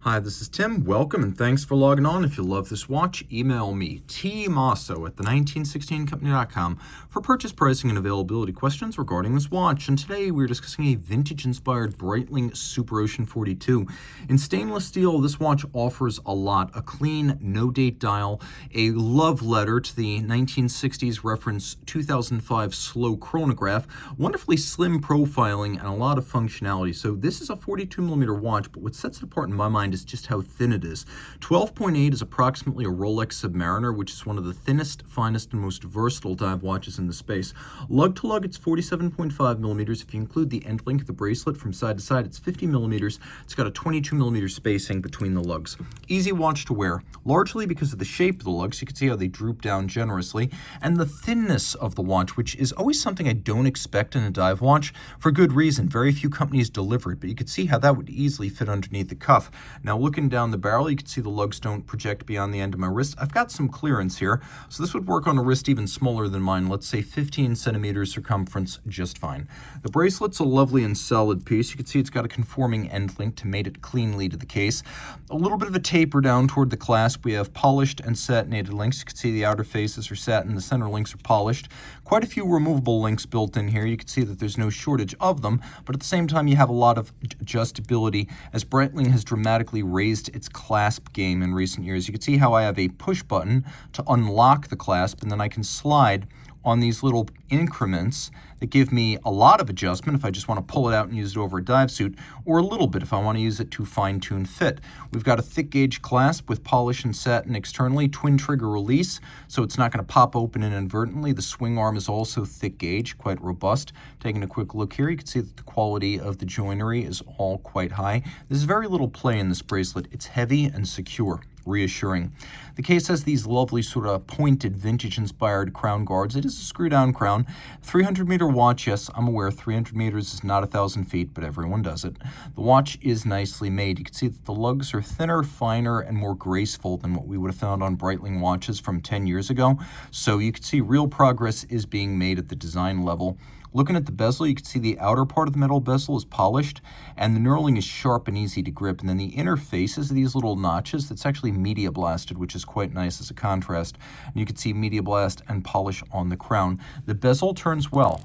Hi, this is Tim. Welcome and thanks for logging on. If you love this watch, email me, Team Mosso at the1916company.com for purchase, pricing, and availability questions regarding this watch. And today we're discussing a vintage-inspired Breitling Superocean 42. In stainless steel, this watch offers a lot. A clean, no-date dial, a love letter to the 1960s reference 2005 slow chronograph, wonderfully slim profiling, and a lot of functionality. So this is a 42mm watch, but what sets it apart in my mind is just how thin it is. 12.8 is approximately a Rolex Submariner, which is one of the thinnest, finest, and most versatile dive watches in the space. Lug-to-lug, it's 47.5mm. If you include the end link of the bracelet from side to side, it's 50mm. It's got a 22mm spacing between the lugs. Easy watch to wear, largely because of the shape of the lugs. You can see how they droop down generously, and the thinness of the watch, which is always something I don't expect in a dive watch, for good reason. Very few companies deliver it, but you can see how that would easily fit underneath the cuff. Now, looking down the barrel, you can see the lugs don't project beyond the end of my wrist. I've got some clearance here, so this would work on a wrist even smaller than mine, let's say 15 centimeters circumference, just fine. The bracelet's a lovely and solid piece. You can see it's got a conforming end link to mate it cleanly to the case. A little bit of a taper down toward the clasp. We have polished and satinated links. You can see the outer faces are satin, the center links are polished. Quite a few removable links built in here. You can see that there's no shortage of them, but at the same time you have a lot of adjustability as Breitling has dramatically raised its clasp game in recent years. You can see how I have a push button to unlock the clasp, and then I can slide on these little increments that give me a lot of adjustment if I just want to pull it out and use it over a dive suit, or a little bit if I want to use it to fine-tune fit. We've got a thick gauge clasp with polish and satin externally, twin trigger release, so it's not going to pop open inadvertently. The swing arm is also thick gauge, quite robust. Taking a quick look here, you can see that the quality of the joinery is all quite high. There's very little play in this bracelet. It's heavy and secure. Reassuring. The case has these lovely sort of pointed vintage-inspired crown guards. It is a screw-down crown. 300-meter watch, yes, I'm aware 300 meters is not 1,000 feet, but everyone does it. The watch is nicely made. You can see that the lugs are thinner, finer, and more graceful than what we would have found on Breitling watches from 10 years ago. So you can see real progress is being made at the design level. Looking at the bezel, you can see the outer part of the metal bezel is polished, and the knurling is sharp and easy to grip. And then the inner faces, these little notches, that's actually media blasted, which is quite nice as a contrast. And you can see media blast and polish on the crown. The bezel turns well.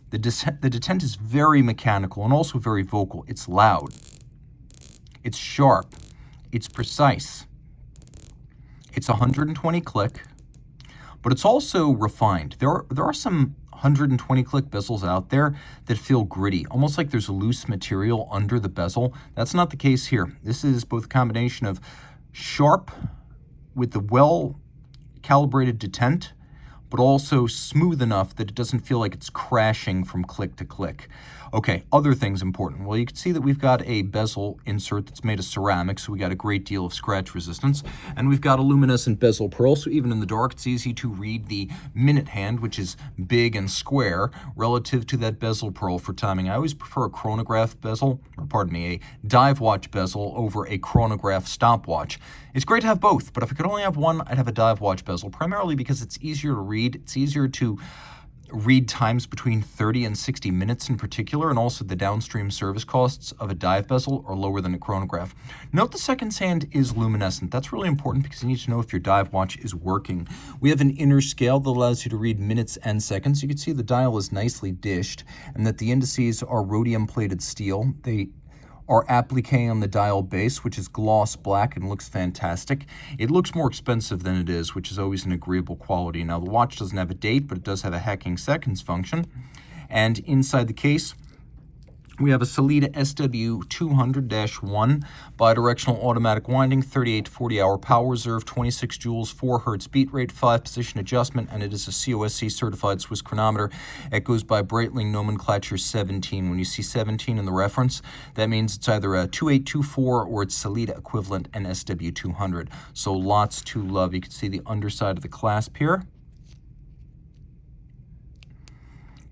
The detent is very mechanical and also very vocal. It's loud. It's sharp. It's precise. It's 120 click. But it's also refined. There are some 120 click bezels out there that feel gritty, almost like there's loose material under the bezel. That's not the case here. This is both a combination of sharp with the well-calibrated detent, but also smooth enough that it doesn't feel like it's crashing from click to click. Okay, other things important. Well, you can see that we've got a bezel insert that's made of ceramic, so we got a great deal of scratch resistance. And we've got a luminescent bezel pearl, so even in the dark, it's easy to read the minute hand, which is big and square, relative to that bezel pearl for timing. I always prefer a chronograph bezel, or pardon me, a dive watch bezel over a chronograph stopwatch. It's great to have both, but if I could only have one, I'd have a dive watch bezel, primarily because it's easier to read. It's easier to read times between 30 and 60 minutes in particular, and also the downstream service costs of a dive bezel are lower than a chronograph. Note the seconds hand is luminescent. That's really important because you need to know if your dive watch is working. We have an inner scale that allows you to read minutes and seconds. You can see the dial is nicely dished and that the indices are rhodium-plated steel. They are applique on the dial base, which is gloss black and looks fantastic. It looks more expensive than it is, which is always an agreeable quality. Now, the watch doesn't have a date, but it does have a hacking seconds function. And inside the case, we have a Sellita SW200-1 bidirectional automatic winding, 38 to 40 hour power reserve, 26 joules, 4 hertz beat rate, 5 position adjustment, and it is a COSC certified Swiss chronometer. It goes by Breitling nomenclature 17. When you see 17 in the reference, that means it's either a 2824 or its Sellita equivalent, an SW200. So lots to love. You can see the underside of the clasp here.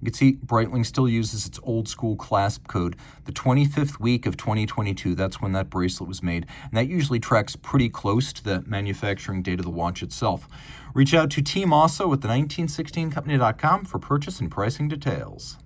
You can see Breitling still uses its old school clasp code. The 25th week of 2022, that's when that bracelet was made. And that usually tracks pretty close to the manufacturing date of the watch itself. Reach out to Team Mosso at the1916company.com for purchase and pricing details.